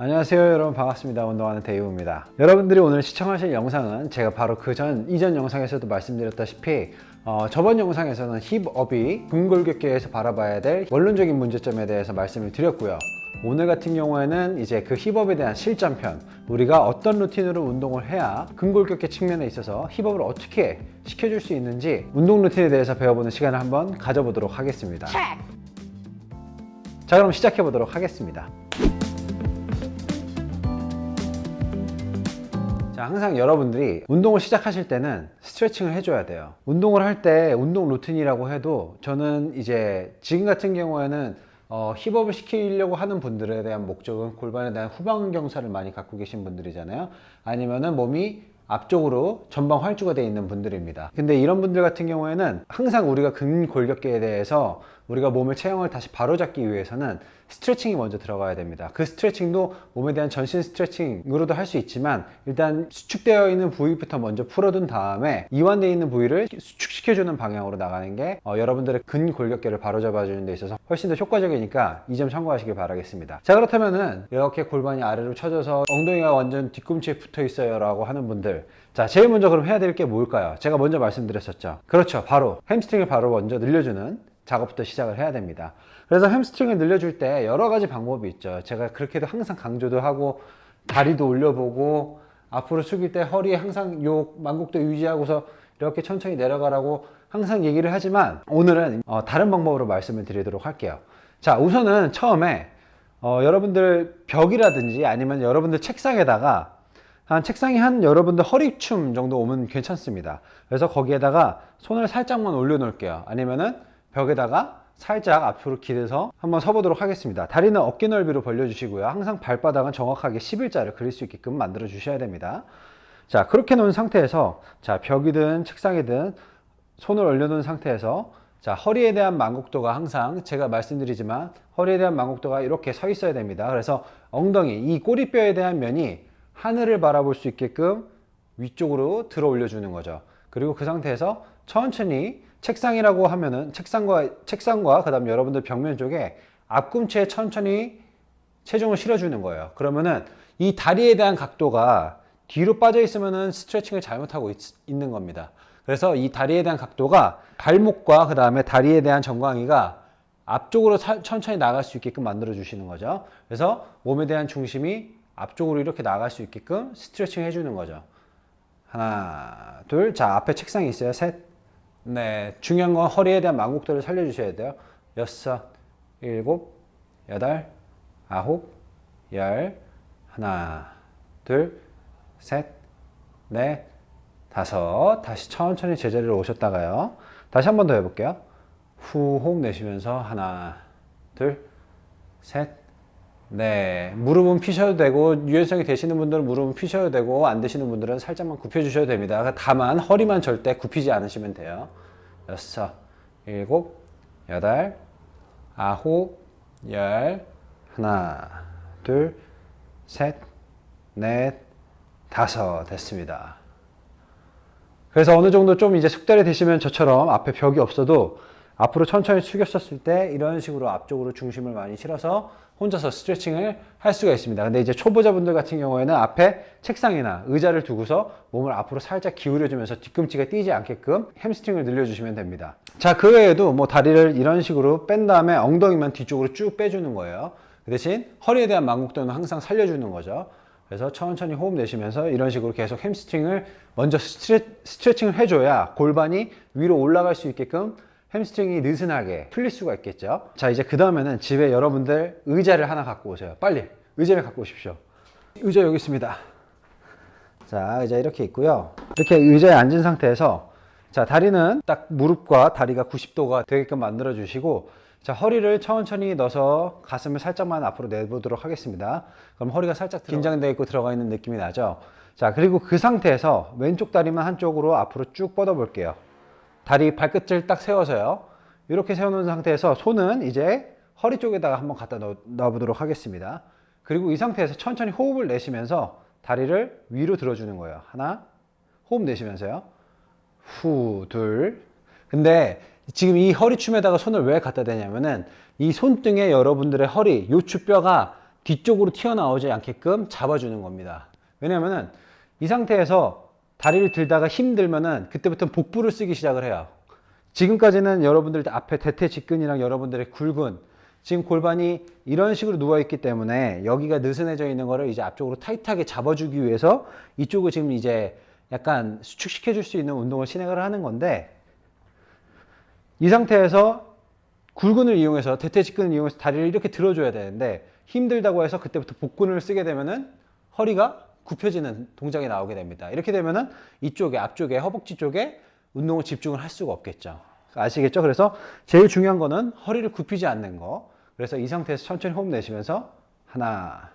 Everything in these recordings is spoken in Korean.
안녕하세요 여러분, 반갑습니다. 운동하는 데이브입니다. 여러분들이 오늘 시청하실 영상은 제가 바로 이전 영상에서도 말씀드렸다시피 저번 영상에서는 힙업이 근골격계에서 바라봐야 될 원론적인 문제점에 대해서 말씀을 드렸고요. 오늘 같은 경우에는 이제 그 힙업에 대한 실전편, 우리가 어떤 루틴으로 운동을 해야 근골격계 측면에 있어서 힙업을 어떻게 시켜줄 수 있는지 운동 루틴에 대해서 배워보는 시간을 한번 가져보도록 하겠습니다. 자, 그럼 시작해 보도록 하겠습니다. 자, 항상 여러분들이 운동을 시작하실 때는 스트레칭을 해줘야 돼요. 운동을 할 때 운동 루틴이라고 해도 저는 이제 지금 같은 경우에는 힙업을 시키려고 하는 분들에 대한 목적은 골반에 대한 후방 경사를 많이 갖고 계신 분들이잖아요. 아니면은 몸이 앞쪽으로 전방 활주가 되어 있는 분들입니다. 근데 이런 분들 같은 경우에는 항상 우리가 근골격계에 대해서 우리가 몸의 체형을 다시 바로잡기 위해서는 스트레칭이 먼저 들어가야 됩니다. 그 스트레칭도 몸에 대한 전신 스트레칭으로도 할 수 있지만 일단 수축되어 있는 부위부터 먼저 풀어둔 다음에 이완되어 있는 부위를 수축시켜주는 방향으로 나가는 게 여러분들의 근골격계를 바로잡아주는 데 있어서 훨씬 더 효과적이니까 이 점 참고하시길 바라겠습니다. 자, 그렇다면은 이렇게 골반이 아래로 쳐져서 엉덩이가 완전 뒤꿈치에 붙어 있어요 라고 하는 분들, 자, 제일 먼저 그럼 해야 될 게 뭘까요? 제가 먼저 말씀드렸었죠. 그렇죠, 바로 햄스트링을 바로 먼저 늘려주는 작업부터 시작을 해야 됩니다. 그래서 햄스트링을 늘려줄 때 여러 가지 방법이 있죠. 제가 그렇게도 항상 강조도 하고 다리도 올려보고 앞으로 숙일 때 허리에 항상 요 만곡도 유지하고서 이렇게 천천히 내려가라고 항상 얘기를 하지만 오늘은 다른 방법으로 말씀을 드리도록 할게요. 자, 우선은 처음에 여러분들 벽이라든지 아니면 여러분들 책상에다가 책상이 한 여러분들 허리춤 정도 오면 괜찮습니다. 그래서 거기에다가 손을 살짝만 올려 놓을게요. 아니면은 벽에다가 살짝 앞으로 기대서 한번 서보도록 하겠습니다. 다리는 어깨 넓이로 벌려주시고요. 항상 발바닥은 정확하게 11자를 그릴 수 있게끔 만들어 주셔야 됩니다. 자, 그렇게 놓은 상태에서 자, 벽이든 책상이든 손을 올려놓은 상태에서 자, 허리에 대한 만곡도가 항상 제가 말씀드리지만 허리에 대한 만곡도가 이렇게 서 있어야 됩니다. 그래서 엉덩이, 이 꼬리뼈에 대한 면이 하늘을 바라볼 수 있게끔 위쪽으로 들어 올려주는 거죠. 그리고 그 상태에서 천천히 책상이라고 하면은 책상과 그 다음 여러분들 벽면 쪽에 앞꿈치에 천천히 체중을 실어주는 거예요. 그러면은 이 다리에 대한 각도가 뒤로 빠져 있으면은 스트레칭을 잘못하고 있는 겁니다. 그래서 이 다리에 대한 각도가 발목과 그 다음에 다리에 대한 정강이가 앞쪽으로 천천히 나갈 수 있게끔 만들어 주시는 거죠. 그래서 몸에 대한 중심이 앞쪽으로 이렇게 나갈 수 있게끔 스트레칭 해주는 거죠. 하나, 둘, 자, 앞에 책상이 있어요. 셋, 네, 중요한 건 허리에 대한 만곡도를 살려주셔야 돼요. 여섯, 일곱, 여덟, 아홉, 열, 하나, 둘, 셋, 넷, 다섯. 다시 천천히 제자리로 오셨다가요. 다시 한 번 더 해볼게요. 후 호흡 내쉬면서 하나, 둘, 셋, 네, 무릎은 피셔도 되고 유연성이 되시는 분들은 무릎은 피셔도 되고 안 되시는 분들은 살짝만 굽혀 주셔도 됩니다. 다만 허리만 절대 굽히지 않으시면 돼요. 여섯, 일곱, 여덟, 아홉, 열, 하나, 둘, 셋, 넷, 다섯. 됐습니다. 그래서 어느 정도 좀 이제 숙달이 되시면 저처럼 앞에 벽이 없어도 앞으로 천천히 숙였었을 때 이런 식으로 앞쪽으로 중심을 많이 실어서 혼자서 스트레칭을 할 수가 있습니다. 근데 이제 초보자분들 같은 경우에는 앞에 책상이나 의자를 두고서 몸을 앞으로 살짝 기울여주면서 뒤꿈치가 뛰지 않게끔 햄스트링을 늘려주시면 됩니다. 자, 그 외에도 뭐 다리를 이런 식으로 뺀 다음에 엉덩이만 뒤쪽으로 쭉 빼주는 거예요. 그 대신 허리에 대한 만곡도는 항상 살려주는 거죠. 그래서 천천히 호흡 내쉬면서 이런 식으로 계속 햄스트링을 먼저 스트레칭을 해줘야 골반이 위로 올라갈 수 있게끔 햄스트링이 느슨하게 풀릴 수가 있겠죠. 자, 이제 그 다음에는 집에 여러분들 의자를 하나 갖고 오세요. 빨리 의자를 갖고 오십시오. 의자 여기 있습니다. 자, 의자 이렇게 있고요. 이렇게 의자에 앉은 상태에서 자, 다리는 딱 무릎과 다리가 90도가 되게끔 만들어 주시고 자, 허리를 천천히 넣어서 가슴을 살짝만 앞으로 내보도록 하겠습니다. 그럼 허리가 살짝 긴장되어 있고 들어가 있는 느낌이 나죠. 자, 그리고 그 상태에서 왼쪽 다리만 한쪽으로 앞으로 쭉 뻗어 볼게요. 다리 발끝을 딱 세워서요. 이렇게 세워놓은 상태에서 손은 이제 허리 쪽에다가 한번 갖다 넣어보도록 하겠습니다. 그리고 이 상태에서 천천히 호흡을 내쉬면서 다리를 위로 들어주는 거예요. 하나, 호흡 내쉬면서요. 후, 둘. 근데 지금 이 허리춤에다가 손을 왜 갖다 대냐면은 이 손등에 여러분들의 허리, 요추뼈가 뒤쪽으로 튀어나오지 않게끔 잡아주는 겁니다. 왜냐면은 이 상태에서 다리를 들다가 힘들면은 그때부터 복부를 쓰기 시작을 해요. 지금까지는 여러분들 앞에 대퇴직근이랑 여러분들의 굴근, 지금 골반이 이런 식으로 누워있기 때문에 여기가 느슨해져 있는 거를 이제 앞쪽으로 타이트하게 잡아주기 위해서 이쪽을 지금 이제 약간 수축시켜 줄 수 있는 운동을 진행을 하는 건데, 이 상태에서 굴근을 이용해서 대퇴직근을 이용해서 다리를 이렇게 들어줘야 되는데 힘들다고 해서 그때부터 복근을 쓰게 되면은 허리가 굽혀지는 동작이 나오게 됩니다. 이렇게 되면은 이쪽에 앞쪽에 허벅지 쪽에 운동을 집중을 할 수가 없겠죠. 아시겠죠? 그래서 제일 중요한 거는 허리를 굽히지 않는 거. 그래서 이 상태에서 천천히 호흡 내쉬면서 하나.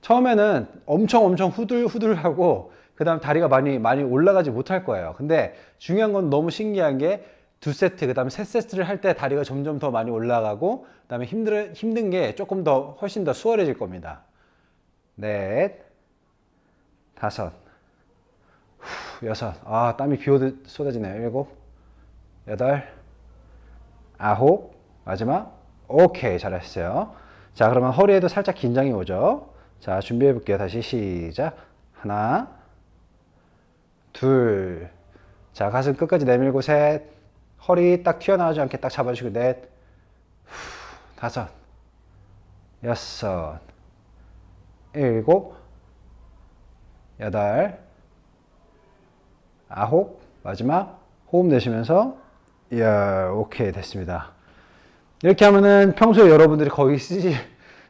처음에는 엄청 후들후들하고 그 다음 다리가 많이 올라가지 못할 거예요. 근데 중요한 건 너무 신기한 게 두 세트, 그 다음에 세 세트를 할 때 다리가 점점 더 많이 올라가고 그 다음에 힘든 게 조금 더 훨씬 더 수월해질 겁니다. 넷, 다섯, 여섯. 아, 땀이 비 오듯 쏟아지네요. 일곱, 여덟, 아홉, 마지막. 오케이, 잘했어요. 자, 그러면 허리에도 살짝 긴장이 오죠. 자, 준비해 볼게요. 다시 시작. 하나, 둘. 자, 가슴 끝까지 내밀고 셋. 허리 딱 튀어나오지 않게 딱 잡아주시고 넷, 다섯, 여섯, 일곱, 여덟, 아홉. 마지막 호흡 내쉬면서 열. 오케이, 됐습니다. 이렇게 하면은 평소에 여러분들이 거의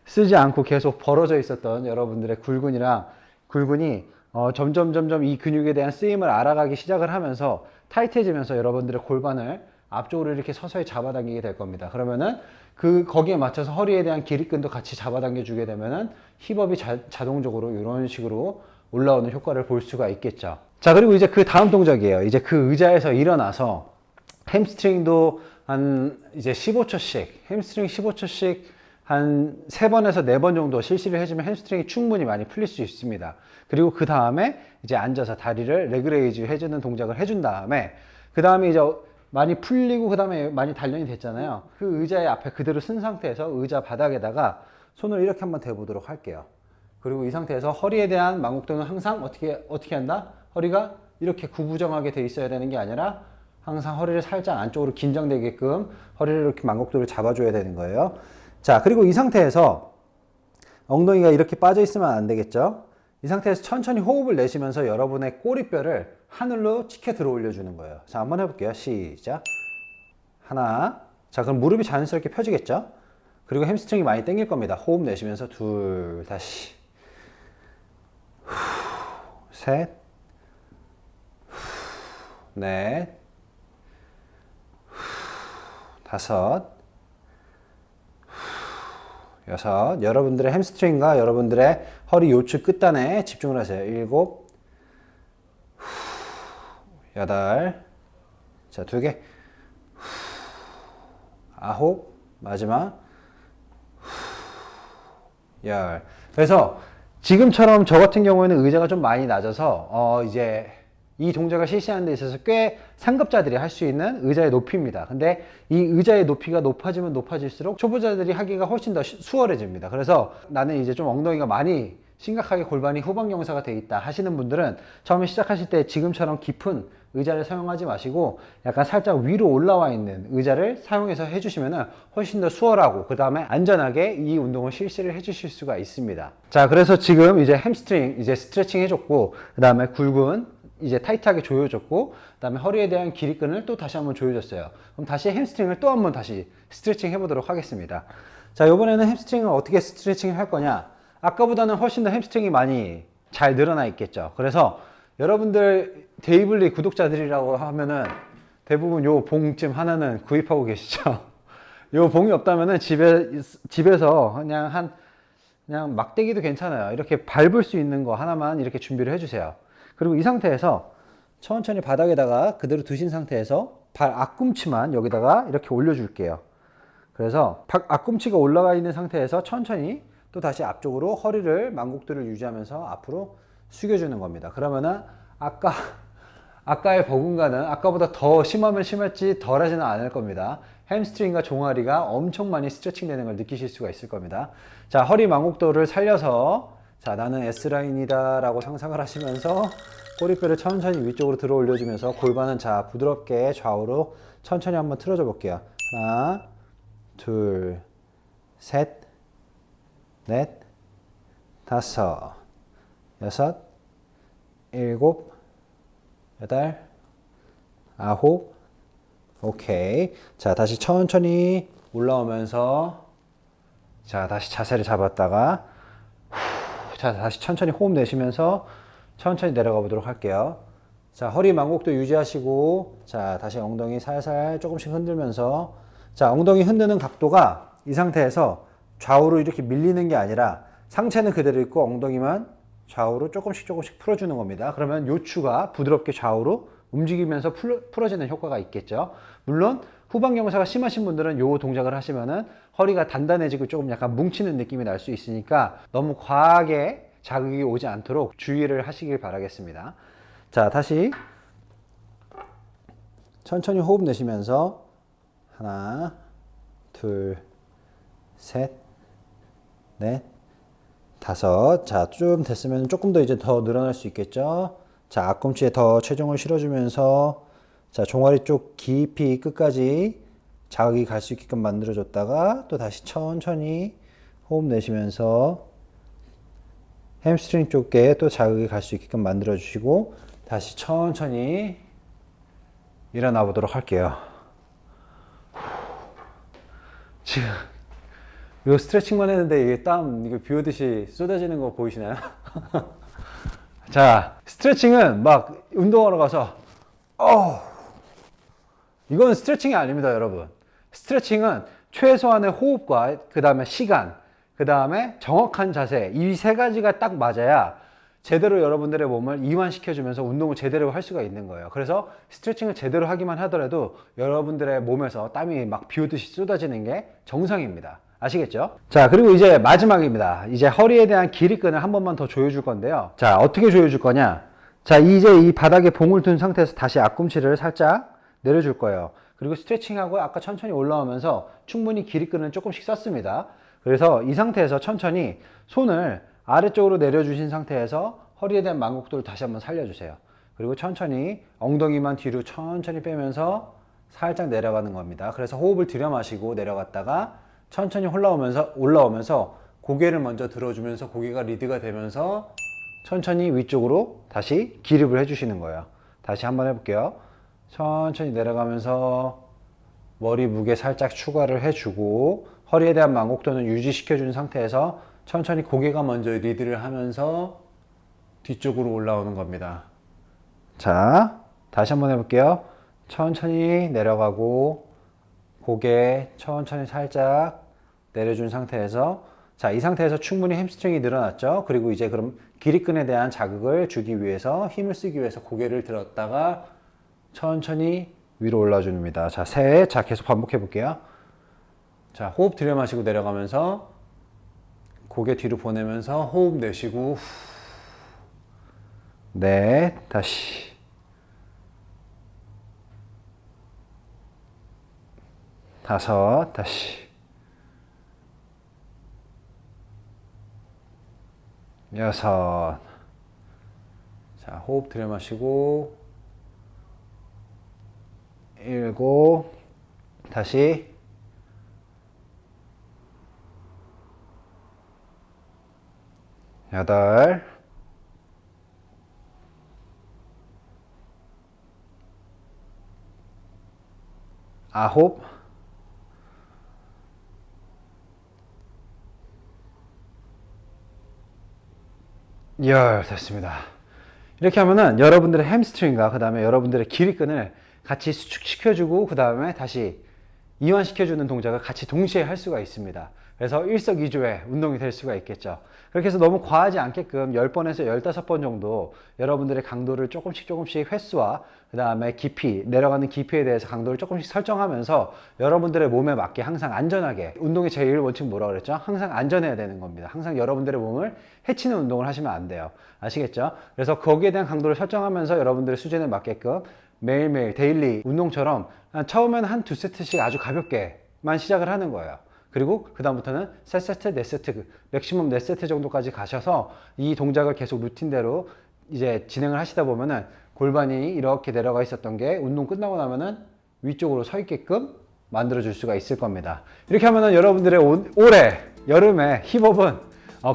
쓰지 않고 계속 벌어져 있었던 여러분들의 굴근이 점점 이 근육에 대한 쓰임을 알아가기 시작을 하면서 타이트해지면서 여러분들의 골반을 앞쪽으로 이렇게 서서히 잡아당기게 될 겁니다. 그러면은 거기에 맞춰서 허리에 대한 기립근도 같이 잡아당겨 주게 되면은 힙업이 자동적으로 이런 식으로 올라오는 효과를 볼 수가 있겠죠. 자, 그리고 이제 그 다음 동작이에요. 이제 그 의자에서 일어나서 햄스트링도 한 이제 15초씩, 햄스트링 15초씩 한 3번에서 4번 정도 실시를 해주면 햄스트링이 충분히 많이 풀릴 수 있습니다. 그리고 그 다음에 이제 앉아서 다리를 레그레이즈 해주는 동작을 해준 다음에 그 다음에 이제 많이 풀리고 그 다음에 많이 단련이 됐잖아요. 그 의자의 앞에 그대로 쓴 상태에서 의자 바닥에다가 손을 이렇게 한번 대보도록 할게요. 그리고 이 상태에서 허리에 대한 만곡도는 항상 어떻게 한다? 허리가 이렇게 구부정하게 돼 있어야 되는 게 아니라 항상 허리를 살짝 안쪽으로 긴장되게끔 허리를 이렇게 만곡도를 잡아줘야 되는 거예요. 자, 그리고 이 상태에서 엉덩이가 이렇게 빠져 있으면 안 되겠죠? 이 상태에서 천천히 호흡을 내쉬면서 여러분의 꼬리뼈를 하늘로 치켜 들어 올려주는 거예요. 자, 한번 해볼게요. 시작. 하나. 자, 그럼 무릎이 자연스럽게 펴지겠죠? 그리고 햄스트링이 많이 당길 겁니다. 호흡 내쉬면서 둘, 다시. 후, 셋. 후, 넷. 후, 다섯. 여섯. 여러분들의 햄스트링과 여러분들의 허리 요추 끝단에 집중을 하세요. 일곱, 여덟. 자, 2개. 아홉. 마지막. 열. 그래서 지금처럼 저 같은 경우에는 의자가 좀 많이 낮아서 이제 이 동작을 실시하는 데 있어서 꽤 상급자들이 할 수 있는 의자의 높이입니다. 근데 이 의자의 높이가 높아지면 높아질수록 초보자들이 하기가 훨씬 더 수월해집니다. 그래서 나는 이제 좀 엉덩이가 많이 심각하게 골반이 후방경사가 돼 있다 하시는 분들은 처음에 시작하실 때 지금처럼 깊은 의자를 사용하지 마시고 약간 살짝 위로 올라와 있는 의자를 사용해서 해주시면 훨씬 더 수월하고 그 다음에 안전하게 이 운동을 실시를 해주실 수가 있습니다. 자, 그래서 지금 이제 햄스트링 이제 스트레칭 해줬고 그 다음에 굴근 이제 타이트하게 조여줬고 그 다음에 허리에 대한 기립근을 또 다시 한번 조여줬어요. 그럼 다시 햄스트링을 또 한번 다시 스트레칭 해보도록 하겠습니다. 자, 이번에는 햄스트링을 어떻게 스트레칭을 할 거냐, 아까보다는 훨씬 더 햄스트링이 많이 잘 늘어나 있겠죠. 그래서 여러분들 데이블리 구독자들이라고 하면은 대부분 요 봉쯤 하나는 구입하고 계시죠. 요 봉이 없다면은 집에서 그냥 막대기도 괜찮아요. 이렇게 밟을 수 있는 거 하나만 이렇게 준비를 해주세요. 그리고 이 상태에서 천천히 바닥에다가 그대로 두신 상태에서 발 앞꿈치만 여기다가 이렇게 올려줄게요. 그래서 앞꿈치가 올라가 있는 상태에서 천천히 또 다시 앞쪽으로 허리를 만곡도를 유지하면서 앞으로 숙여주는 겁니다. 그러면은 아까의 버금가는 아까보다 더 심하면 심할지 덜하지는 않을 겁니다. 햄스트링과 종아리가 엄청 많이 스트레칭 되는 걸 느끼실 수가 있을 겁니다. 자, 허리 망곡도를 살려서, 자, 나는 S라인이다 라고 상상을 하시면서 꼬리뼈를 천천히 위쪽으로 들어 올려주면서 골반은 자, 부드럽게 좌우로 천천히 한번 틀어줘 볼게요. 하나, 둘, 셋, 넷, 다섯, 여섯, 일곱, 여덟, 아홉. 오케이. 자, 다시 천천히 올라오면서, 자, 다시 자세를 잡았다가, 자, 다시 천천히 호흡 내쉬면서 천천히 내려가 보도록 할게요. 자, 허리 망곡도 유지하시고, 자, 다시 엉덩이 살살 조금씩 흔들면서, 자, 엉덩이 흔드는 각도가 이 상태에서 좌우로 이렇게 밀리는 게 아니라 상체는 그대로 있고 엉덩이만 좌우로 조금씩 풀어주는 겁니다. 그러면 요추가 부드럽게 좌우로 움직이면서 풀어지는 효과가 있겠죠. 물론 후방 경사가 심하신 분들은 요 동작을 하시면은 허리가 단단해지고 조금 약간 뭉치는 느낌이 날 수 있으니까 너무 과하게 자극이 오지 않도록 주의를 하시길 바라겠습니다. 자, 다시 천천히 호흡 내쉬면서 하나, 둘, 셋, 넷, 다섯. 자, 좀 됐으면 조금 더 이제 더 늘어날 수 있겠죠. 자, 앞꿈치에 더 체중을 실어주면서, 자, 종아리 쪽 깊이 끝까지 자극이 갈 수 있게끔 만들어줬다가 또 다시 천천히 호흡 내쉬면서 햄스트링 쪽에 또 자극이 갈 수 있게끔 만들어주시고 다시 천천히 일어나 보도록 할게요. 지금 이거 스트레칭만 했는데 이게 땀 이거 비 오듯이 쏟아지는 거 보이시나요? 자, 스트레칭은 막 운동하러 가서 이건 스트레칭이 아닙니다, 여러분. 스트레칭은 최소한의 호흡과 그 다음에 시간, 그 다음에 정확한 자세, 이 세 가지가 딱 맞아야 제대로 여러분들의 몸을 이완시켜주면서 운동을 제대로 할 수가 있는 거예요. 그래서 스트레칭을 제대로 하기만 하더라도 여러분들의 몸에서 땀이 막 비오듯이 쏟아지는 게 정상입니다. 아시겠죠? 자, 그리고 이제 마지막입니다. 이제 허리에 대한 길이끈을 한 번만 더 조여줄 건데요. 자, 어떻게 조여줄 거냐? 자, 이제 이 바닥에 봉을 둔 상태에서 다시 앞꿈치를 살짝 내려줄 거예요. 그리고 스트레칭하고 아까 천천히 올라오면서 충분히 길이끈을 조금씩 썼습니다. 그래서 이 상태에서 천천히 손을 아래쪽으로 내려주신 상태에서 허리에 대한 망곡도를 다시 한번 살려주세요. 그리고 천천히 엉덩이만 뒤로 천천히 빼면서 살짝 내려가는 겁니다. 그래서 호흡을 들여 마시고 내려갔다가 천천히 올라오면서 고개를 먼저 들어주면서 고개가 리드가 되면서 천천히 위쪽으로 다시 기립을 해주시는 거예요. 다시 한번 해볼게요. 천천히 내려가면서 머리 무게 살짝 추가를 해주고 허리에 대한 망곡도는 유지시켜준 상태에서 천천히 고개가 먼저 리드를 하면서 뒤쪽으로 올라오는 겁니다. 자, 다시 한번 해볼게요. 천천히 내려가고 고개 천천히 살짝 내려준 상태에서, 자, 이 상태에서 충분히 햄스트링이 늘어났죠. 그리고 이제 그럼 길이끈에 대한 자극을 주기 위해서 힘을 쓰기 위해서 고개를 들었다가 천천히 위로 올라줍니다. 자, 셋. 자, 계속 반복해 볼게요. 자, 호흡 들여 마시고 내려가면서 고개 뒤로 보내면서 호흡 내쉬고 넷. 다시 다섯. 다시 여섯. 자, 호흡 들여 마시고 일곱. 다시 여덟. 아홉. 열. 됐습니다. 이렇게 하면은 여러분들의 햄스트링과 그 다음에 여러분들의 길이끈을 같이 수축시켜주고 그 다음에 다시 이완시켜주는 동작을 같이 동시에 할 수가 있습니다. 그래서 일석이조의 운동이 될 수가 있겠죠. 그렇게 해서 너무 과하지 않게끔 10번에서 15번 정도 여러분들의 강도를 조금씩 횟수와 그 다음에 깊이, 내려가는 깊이에 대해서 강도를 조금씩 설정하면서 여러분들의 몸에 맞게 항상 안전하게, 운동의 제일 원칙 뭐라고 그랬죠? 항상 안전해야 되는 겁니다. 항상 여러분들의 몸을 해치는 운동을 하시면 안 돼요. 아시겠죠? 그래서 거기에 대한 강도를 설정하면서 여러분들의 수준에 맞게끔 매일매일 데일리 운동처럼 처음에는 한 두 세트씩 아주 가볍게만 시작을 하는 거예요. 그리고 그 다음부터는 3세트, 4세트, 맥시멈 4세트 정도까지 가셔서 이 동작을 계속 루틴대로 이제 진행을 하시다 보면은 골반이 이렇게 내려가 있었던 게 운동 끝나고 나면은 위쪽으로 서 있게끔 만들어 줄 수가 있을 겁니다. 이렇게 하면은 여러분들의 올해 여름에 힙업은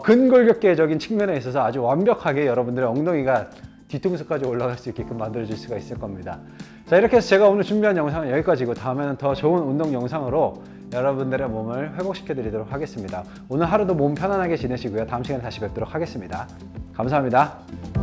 근골격계적인 측면에 있어서 아주 완벽하게 여러분들의 엉덩이가 뒤통수까지 올라갈 수 있게끔 만들어 줄 수가 있을 겁니다. 자, 이렇게 해서 제가 오늘 준비한 영상은 여기까지고, 다음에는 더 좋은 운동 영상으로 여러분들의 몸을 회복시켜 드리도록 하겠습니다. 오늘 하루도 몸 편안하게 지내시고요. 다음 시간에 다시 뵙도록 하겠습니다. 감사합니다.